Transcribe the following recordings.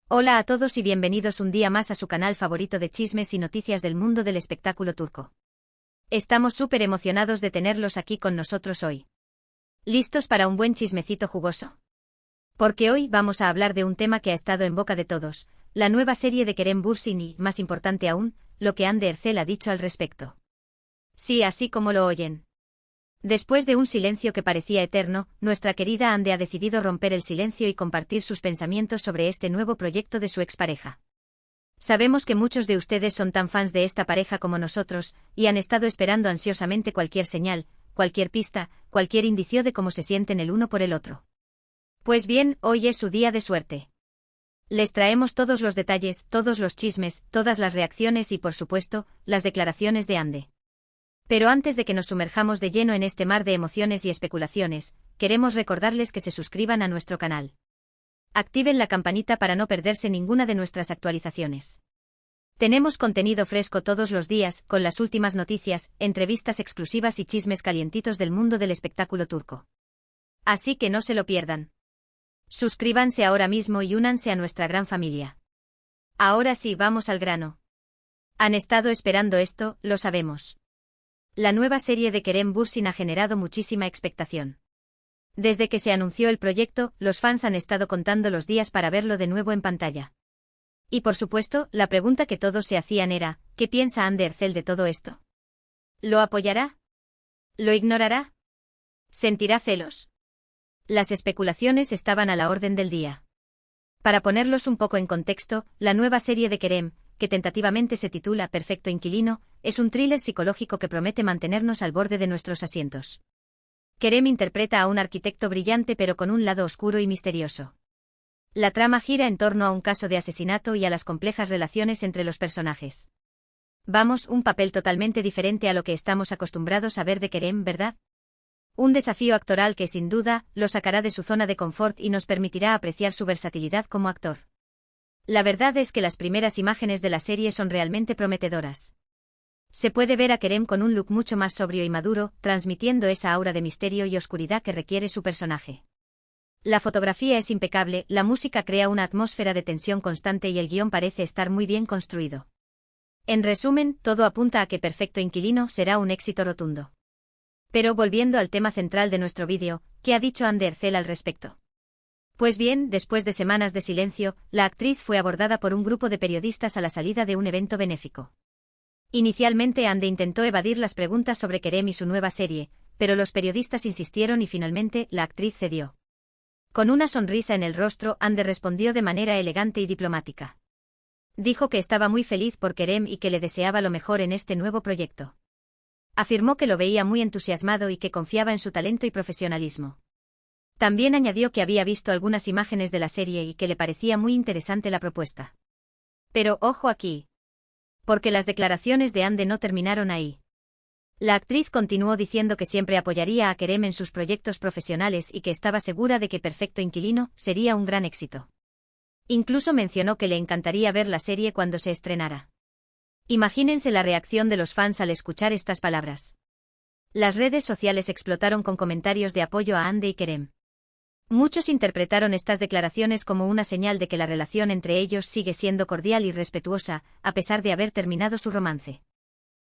Hola a todos y bienvenidos un día más a su canal favorito de chismes y noticias del mundo del espectáculo turco. Estamos súper emocionados de tenerlos aquí con nosotros hoy. ¿Listos para un buen chismecito jugoso? Porque hoy vamos a hablar de un tema que ha estado en boca de todos, la nueva serie de Kerem Bürsin y, más importante aún, lo que Hande Erçel ha dicho al respecto. Sí, así como lo oyen. Después de un silencio que parecía eterno, nuestra querida Hande ha decidido romper el silencio y compartir sus pensamientos sobre este nuevo proyecto de su expareja. Sabemos que muchos de ustedes son tan fans de esta pareja como nosotros, y han estado esperando ansiosamente cualquier señal, cualquier pista, cualquier indicio de cómo se sienten el uno por el otro. Pues bien, hoy es su día de suerte. Les traemos todos los detalles, todos los chismes, todas las reacciones y, por supuesto, las declaraciones de Hande. Pero antes de que nos sumerjamos de lleno en este mar de emociones y especulaciones, queremos recordarles que se suscriban a nuestro canal. Activen la campanita para no perderse ninguna de nuestras actualizaciones. Tenemos contenido fresco todos los días, con las últimas noticias, entrevistas exclusivas y chismes calientitos del mundo del espectáculo turco. Así que no se lo pierdan. Suscríbanse ahora mismo y únanse a nuestra gran familia. Ahora sí, vamos al grano. Han estado esperando esto, lo sabemos. La nueva serie de Kerem Bürsin ha generado muchísima expectación. Desde que se anunció el proyecto, los fans han estado contando los días para verlo de nuevo en pantalla. Y por supuesto, la pregunta que todos se hacían era, ¿qué piensa Hande Erçel de todo esto? ¿Lo apoyará? ¿Lo ignorará? ¿Sentirá celos? Las especulaciones estaban a la orden del día. Para ponerlos un poco en contexto, la nueva serie de Kerem, que tentativamente se titula Perfecto Inquilino, es un thriller psicológico que promete mantenernos al borde de nuestros asientos. Kerem interpreta a un arquitecto brillante pero con un lado oscuro y misterioso. La trama gira en torno a un caso de asesinato y a las complejas relaciones entre los personajes. Vamos, un papel totalmente diferente a lo que estamos acostumbrados a ver de Kerem, ¿verdad? Un desafío actoral que sin duda lo sacará de su zona de confort y nos permitirá apreciar su versatilidad como actor. La verdad es que las primeras imágenes de la serie son realmente prometedoras. Se puede ver a Kerem con un look mucho más sobrio y maduro, transmitiendo esa aura de misterio y oscuridad que requiere su personaje. La fotografía es impecable, la música crea una atmósfera de tensión constante y el guión parece estar muy bien construido. En resumen, todo apunta a que Perfecto Inquilino será un éxito rotundo. Pero volviendo al tema central de nuestro vídeo, ¿qué ha dicho Hande Erçel al respecto? Pues bien, después de semanas de silencio, la actriz fue abordada por un grupo de periodistas a la salida de un evento benéfico. Inicialmente Hande intentó evadir las preguntas sobre Kerem y su nueva serie, pero los periodistas insistieron y finalmente la actriz cedió. Con una sonrisa en el rostro, Hande respondió de manera elegante y diplomática. Dijo que estaba muy feliz por Kerem y que le deseaba lo mejor en este nuevo proyecto. Afirmó que lo veía muy entusiasmado y que confiaba en su talento y profesionalismo. También añadió que había visto algunas imágenes de la serie y que le parecía muy interesante la propuesta. Pero ojo aquí. Porque las declaraciones de Hande no terminaron ahí. La actriz continuó diciendo que siempre apoyaría a Kerem en sus proyectos profesionales y que estaba segura de que Perfecto Inquilino sería un gran éxito. Incluso mencionó que le encantaría ver la serie cuando se estrenara. Imagínense la reacción de los fans al escuchar estas palabras. Las redes sociales explotaron con comentarios de apoyo a Hande y Kerem. Muchos interpretaron estas declaraciones como una señal de que la relación entre ellos sigue siendo cordial y respetuosa, a pesar de haber terminado su romance.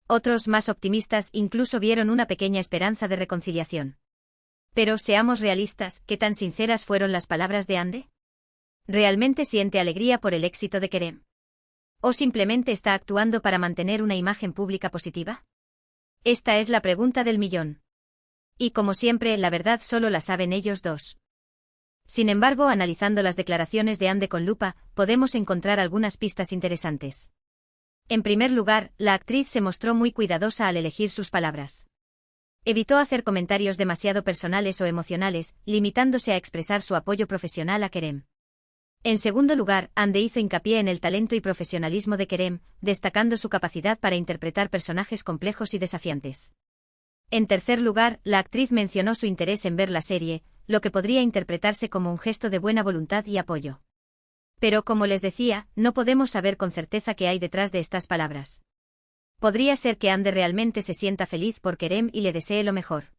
Otros, más optimistas, incluso vieron una pequeña esperanza de reconciliación. Pero seamos realistas, ¿qué tan sinceras fueron las palabras de Hande? ¿Realmente siente alegría por el éxito de Kerem? ¿O simplemente está actuando para mantener una imagen pública positiva? Esta es la pregunta del millón. Y como siempre, la verdad solo la saben ellos dos. Sin embargo, analizando las declaraciones de Hande con lupa, podemos encontrar algunas pistas interesantes. En primer lugar, la actriz se mostró muy cuidadosa al elegir sus palabras. Evitó hacer comentarios demasiado personales o emocionales, limitándose a expresar su apoyo profesional a Kerem. En segundo lugar, Hande hizo hincapié en el talento y profesionalismo de Kerem, destacando su capacidad para interpretar personajes complejos y desafiantes. En tercer lugar, la actriz mencionó su interés en ver la serie, lo que podría interpretarse como un gesto de buena voluntad y apoyo. Pero como les decía, no podemos saber con certeza qué hay detrás de estas palabras. Podría ser que Hande realmente se sienta feliz por Kerem y le desee lo mejor.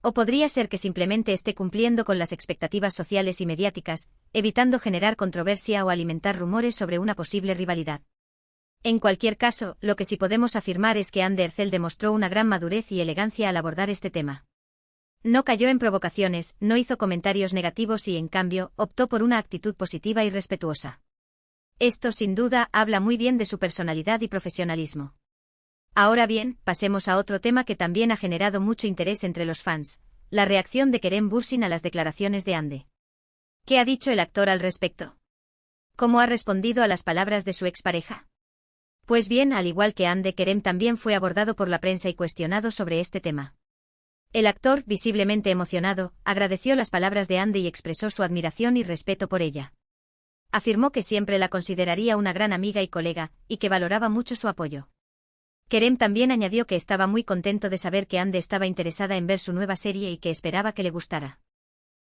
O podría ser que simplemente esté cumpliendo con las expectativas sociales y mediáticas, evitando generar controversia o alimentar rumores sobre una posible rivalidad. En cualquier caso, lo que sí podemos afirmar es que Anne Ercel demostró una gran madurez y elegancia al abordar este tema. No cayó en provocaciones, no hizo comentarios negativos y, en cambio, optó por una actitud positiva y respetuosa. Esto, sin duda, habla muy bien de su personalidad y profesionalismo. Ahora bien, pasemos a otro tema que también ha generado mucho interés entre los fans, la reacción de Kerem Bürsin a las declaraciones de Hande. ¿Qué ha dicho el actor al respecto? ¿Cómo ha respondido a las palabras de su expareja? Pues bien, al igual que Hande, Kerem también fue abordado por la prensa y cuestionado sobre este tema. El actor, visiblemente emocionado, agradeció las palabras de Hande y expresó su admiración y respeto por ella. Afirmó que siempre la consideraría una gran amiga y colega, y que valoraba mucho su apoyo. Kerem también añadió que estaba muy contento de saber que Hande estaba interesada en ver su nueva serie y que esperaba que le gustara.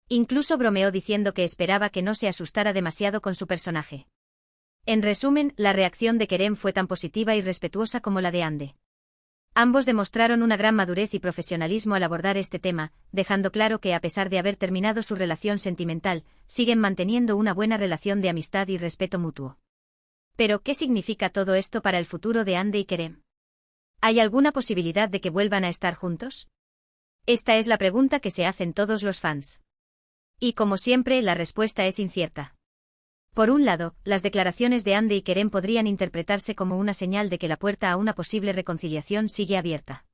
Incluso bromeó diciendo que esperaba que no se asustara demasiado con su personaje. En resumen, la reacción de Kerem fue tan positiva y respetuosa como la de Hande. Ambos demostraron una gran madurez y profesionalismo al abordar este tema, dejando claro que a pesar de haber terminado su relación sentimental, siguen manteniendo una buena relación de amistad y respeto mutuo. Pero, ¿qué significa todo esto para el futuro de Hande y Kerem? ¿Hay alguna posibilidad de que vuelvan a estar juntos? Esta es la pregunta que se hacen todos los fans. Y como siempre, la respuesta es incierta. Por un lado, las declaraciones de Hande y Kerem podrían interpretarse como una señal de que la puerta a una posible reconciliación sigue abierta.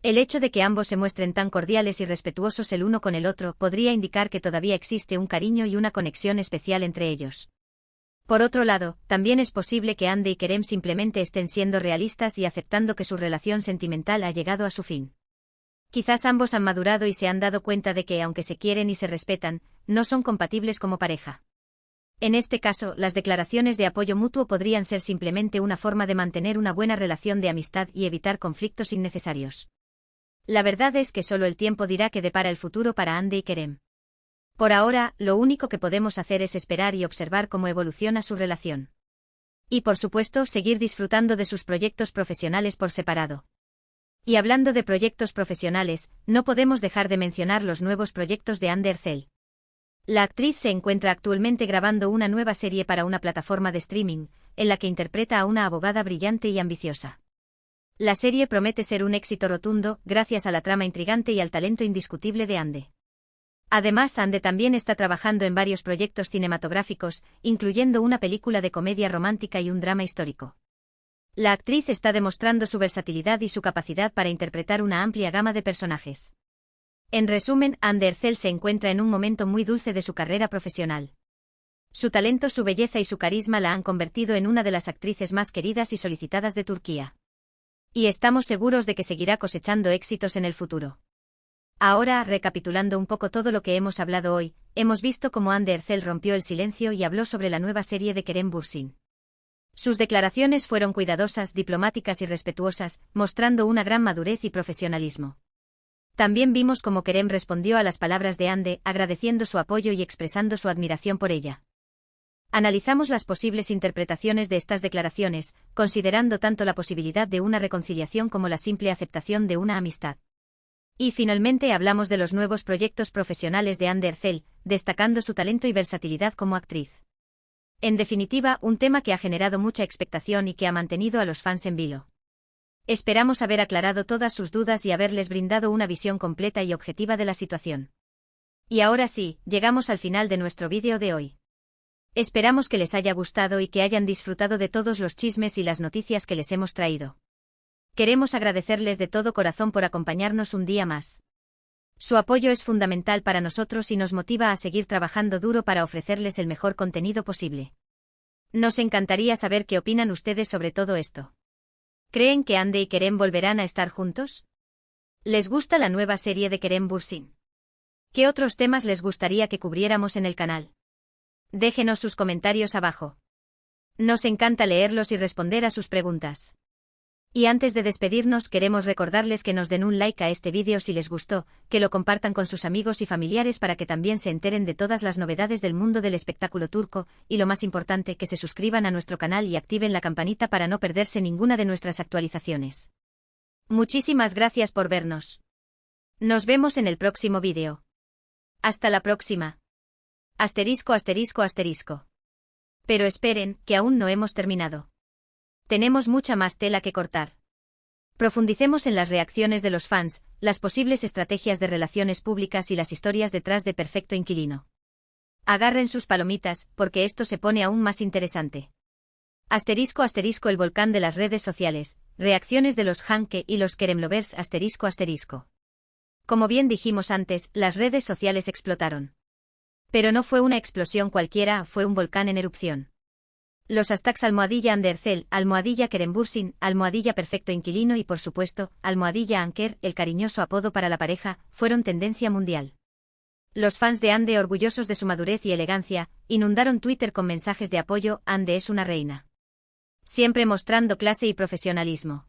El hecho de que ambos se muestren tan cordiales y respetuosos el uno con el otro podría indicar que todavía existe un cariño y una conexión especial entre ellos. Por otro lado, también es posible que Hande y Kerem simplemente estén siendo realistas y aceptando que su relación sentimental ha llegado a su fin. Quizás ambos han madurado y se han dado cuenta de que, aunque se quieren y se respetan, no son compatibles como pareja. En este caso, las declaraciones de apoyo mutuo podrían ser simplemente una forma de mantener una buena relación de amistad y evitar conflictos innecesarios. La verdad es que solo el tiempo dirá qué depara el futuro para Hande y Kerem. Por ahora, lo único que podemos hacer es esperar y observar cómo evoluciona su relación. Y por supuesto, seguir disfrutando de sus proyectos profesionales por separado. Y hablando de proyectos profesionales, no podemos dejar de mencionar los nuevos proyectos de Hande Ercel. La actriz se encuentra actualmente grabando una nueva serie para una plataforma de streaming, en la que interpreta a una abogada brillante y ambiciosa. La serie promete ser un éxito rotundo, gracias a la trama intrigante y al talento indiscutible de Hande. Además, Hande también está trabajando en varios proyectos cinematográficos, incluyendo una película de comedia romántica y un drama histórico. La actriz está demostrando su versatilidad y su capacidad para interpretar una amplia gama de personajes. En resumen, Hande Ercel se encuentra en un momento muy dulce de su carrera profesional. Su talento, su belleza y su carisma la han convertido en una de las actrices más queridas y solicitadas de Turquía. Y estamos seguros de que seguirá cosechando éxitos en el futuro. Ahora, recapitulando un poco todo lo que hemos hablado hoy, hemos visto cómo Hande Ercel rompió el silencio y habló sobre la nueva serie de Kerem Bürsin. Sus declaraciones fueron cuidadosas, diplomáticas y respetuosas, mostrando una gran madurez y profesionalismo. También vimos cómo Kerem respondió a las palabras de Hande, agradeciendo su apoyo y expresando su admiración por ella. Analizamos las posibles interpretaciones de estas declaraciones, considerando tanto la posibilidad de una reconciliación como la simple aceptación de una amistad. Y finalmente hablamos de los nuevos proyectos profesionales de Hande Ercel, destacando su talento y versatilidad como actriz. En definitiva, un tema que ha generado mucha expectación y que ha mantenido a los fans en vilo. Esperamos haber aclarado todas sus dudas y haberles brindado una visión completa y objetiva de la situación. Y ahora sí, llegamos al final de nuestro vídeo de hoy. Esperamos que les haya gustado y que hayan disfrutado de todos los chismes y las noticias que les hemos traído. Queremos agradecerles de todo corazón por acompañarnos un día más. Su apoyo es fundamental para nosotros y nos motiva a seguir trabajando duro para ofrecerles el mejor contenido posible. Nos encantaría saber qué opinan ustedes sobre todo esto. ¿Creen que Hande y Kerem volverán a estar juntos? ¿Les gusta la nueva serie de Kerem Bürsin? ¿Qué otros temas les gustaría que cubriéramos en el canal? Déjenos sus comentarios abajo. Nos encanta leerlos y responder a sus preguntas. Y antes de despedirnos, queremos recordarles que nos den un like a este vídeo si les gustó, que lo compartan con sus amigos y familiares para que también se enteren de todas las novedades del mundo del espectáculo turco, y lo más importante, que se suscriban a nuestro canal y activen la campanita para no perderse ninguna de nuestras actualizaciones. Muchísimas gracias por vernos. Nos vemos en el próximo vídeo. Hasta la próxima. Asterisco, asterisco, asterisco. Pero esperen, que aún no hemos terminado. Tenemos mucha más tela que cortar. Profundicemos en las reacciones de los fans, las posibles estrategias de relaciones públicas y las historias detrás de Perfecto Inquilino. Agarren sus palomitas, porque esto se pone aún más interesante. Asterisco, asterisco, el volcán de las redes sociales, reacciones de los Hanke y los Keremlovers, asterisco, asterisco. Como bien dijimos antes, las redes sociales explotaron. Pero no fue una explosión cualquiera, fue un volcán en erupción. Los hashtags #Andercel, #Kerembursin, #Perfecto Inquilino y por supuesto, #Anker, el cariñoso apodo para la pareja, fueron tendencia mundial. Los fans de Ande, orgullosos de su madurez y elegancia, inundaron Twitter con mensajes de apoyo. Ande es una reina. Siempre mostrando clase y profesionalismo.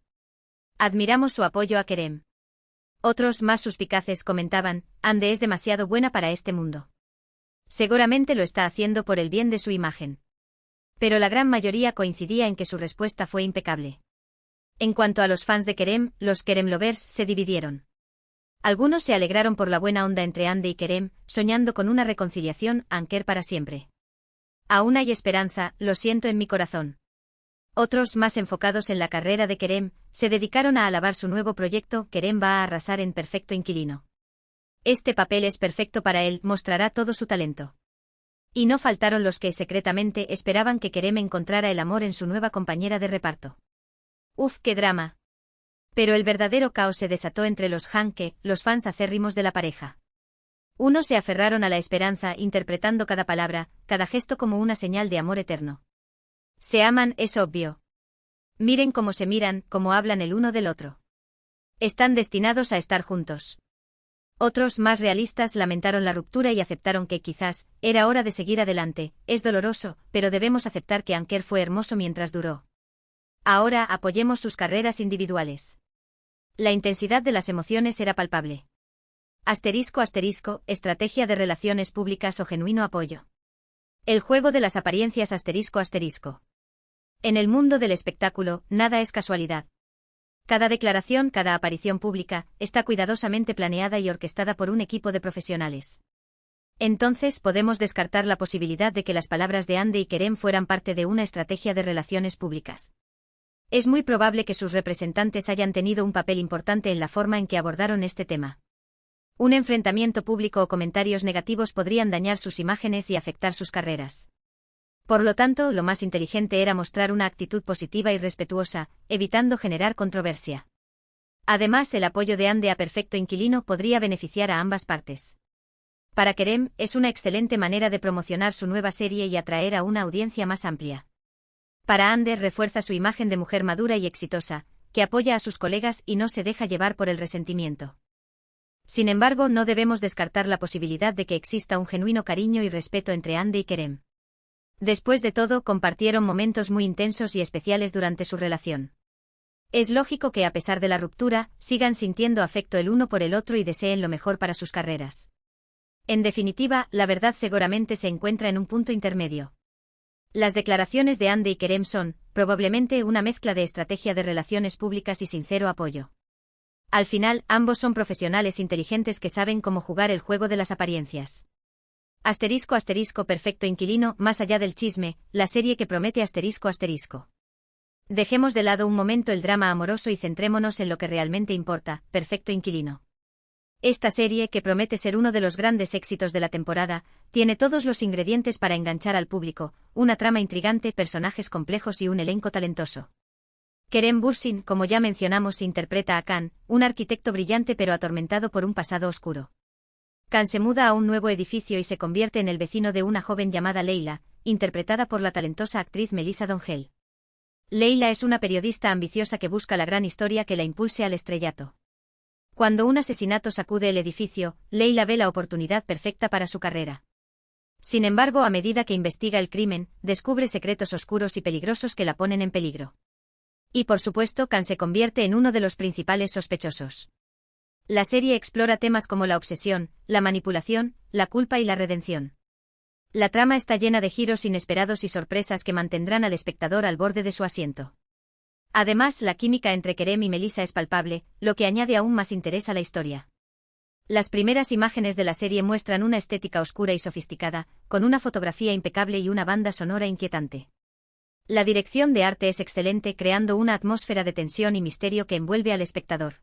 Admiramos su apoyo a Kerem. Otros, más suspicaces, comentaban, Ande es demasiado buena para este mundo. Seguramente lo está haciendo por el bien de su imagen. Pero la gran mayoría coincidía en que su respuesta fue impecable. En cuanto a los fans de Kerem, los Keremlovers se dividieron. Algunos se alegraron por la buena onda entre Ande y Kerem, soñando con una reconciliación, Anker para siempre. Aún hay esperanza, lo siento en mi corazón. Otros, más enfocados en la carrera de Kerem, se dedicaron a alabar su nuevo proyecto. Kerem va a arrasar en Perfecto Inquilino. Este papel es perfecto para él, mostrará todo su talento. Y no faltaron los que secretamente esperaban que Kerem encontrara el amor en su nueva compañera de reparto. ¡Uf, qué drama! Pero el verdadero caos se desató entre los Hanke, los fans acérrimos de la pareja. Unos se aferraron a la esperanza, interpretando cada palabra, cada gesto como una señal de amor eterno. Se aman, es obvio. Miren cómo se miran, cómo hablan el uno del otro. Están destinados a estar juntos. Otros, más realistas, lamentaron la ruptura y aceptaron que quizás era hora de seguir adelante. Es doloroso, pero debemos aceptar que Anker fue hermoso mientras duró. Ahora apoyemos sus carreras individuales. La intensidad de las emociones era palpable. Asterisco, asterisco, estrategia de relaciones públicas o genuino apoyo. El juego de las apariencias, asterisco, asterisco. En el mundo del espectáculo, nada es casualidad. Cada declaración, cada aparición pública, está cuidadosamente planeada y orquestada por un equipo de profesionales. Entonces podemos descartar la posibilidad de que las palabras de Ande y Kerem fueran parte de una estrategia de relaciones públicas. Es muy probable que sus representantes hayan tenido un papel importante en la forma en que abordaron este tema. Un enfrentamiento público o comentarios negativos podrían dañar sus imágenes y afectar sus carreras. Por lo tanto, lo más inteligente era mostrar una actitud positiva y respetuosa, evitando generar controversia. Además, el apoyo de Ande a Perfecto Inquilino podría beneficiar a ambas partes. Para Kerem, es una excelente manera de promocionar su nueva serie y atraer a una audiencia más amplia. Para Ande, refuerza su imagen de mujer madura y exitosa, que apoya a sus colegas y no se deja llevar por el resentimiento. Sin embargo, no debemos descartar la posibilidad de que exista un genuino cariño y respeto entre Ande y Kerem. Después de todo, compartieron momentos muy intensos y especiales durante su relación. Es lógico que a pesar de la ruptura, sigan sintiendo afecto el uno por el otro y deseen lo mejor para sus carreras. En definitiva, la verdad seguramente se encuentra en un punto intermedio. Las declaraciones de Ande y Kerem son, probablemente, una mezcla de estrategia de relaciones públicas y sincero apoyo. Al final, ambos son profesionales inteligentes que saben cómo jugar el juego de las apariencias. Asterisco, asterisco, Perfecto Inquilino, más allá del chisme, la serie que promete, asterisco, asterisco. Dejemos de lado un momento el drama amoroso y centrémonos en lo que realmente importa, Perfecto Inquilino. Esta serie, que promete ser uno de los grandes éxitos de la temporada, tiene todos los ingredientes para enganchar al público, una trama intrigante, personajes complejos y un elenco talentoso. Kerem Bürsin, como ya mencionamos, interpreta a Khan, un arquitecto brillante pero atormentado por un pasado oscuro. Khan se muda a un nuevo edificio y se convierte en el vecino de una joven llamada Leila, interpretada por la talentosa actriz Melissa Dongel. Leila es una periodista ambiciosa que busca la gran historia que la impulse al estrellato. Cuando un asesinato sacude el edificio, Leila ve la oportunidad perfecta para su carrera. Sin embargo, a medida que investiga el crimen, descubre secretos oscuros y peligrosos que la ponen en peligro. Y por supuesto, Khan se convierte en uno de los principales sospechosos. La serie explora temas como la obsesión, la manipulación, la culpa y la redención. La trama está llena de giros inesperados y sorpresas que mantendrán al espectador al borde de su asiento. Además, la química entre Kerem y Melissa es palpable, lo que añade aún más interés a la historia. Las primeras imágenes de la serie muestran una estética oscura y sofisticada, con una fotografía impecable y una banda sonora inquietante. La dirección de arte es excelente, creando una atmósfera de tensión y misterio que envuelve al espectador.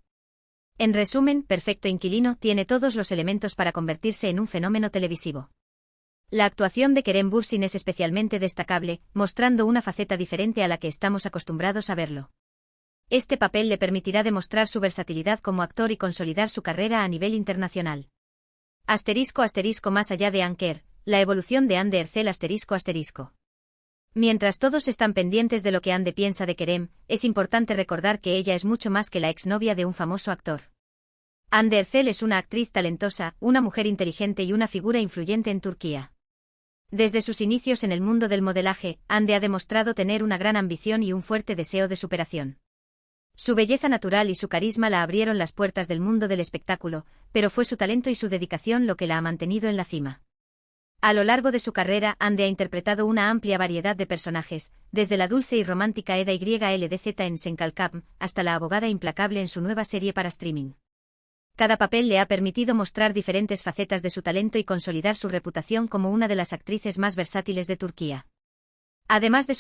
En resumen, Perfecto Inquilino tiene todos los elementos para convertirse en un fenómeno televisivo. La actuación de Kerem Bürsin es especialmente destacable, mostrando una faceta diferente a la que estamos acostumbrados a verlo. Este papel le permitirá demostrar su versatilidad como actor y consolidar su carrera a nivel internacional. Más allá de Anker, la evolución de Hande Erçel ***. Mientras todos están pendientes de lo que Hande piensa de Kerem, es importante recordar que ella es mucho más que la exnovia de un famoso actor. Hande Erçel es una actriz talentosa, una mujer inteligente y una figura influyente en Turquía. Desde sus inicios en el mundo del modelaje, Hande ha demostrado tener una gran ambición y un fuerte deseo de superación. Su belleza natural y su carisma la abrieron las puertas del mundo del espectáculo, pero fue su talento y su dedicación lo que la ha mantenido en la cima. A lo largo de su carrera, Hande ha interpretado una amplia variedad de personajes, desde la dulce y romántica Eda YLDZ en Senkalkam, hasta la abogada implacable en su nueva serie para streaming. Cada papel le ha permitido mostrar diferentes facetas de su talento y consolidar su reputación como una de las actrices más versátiles de Turquía. Además de su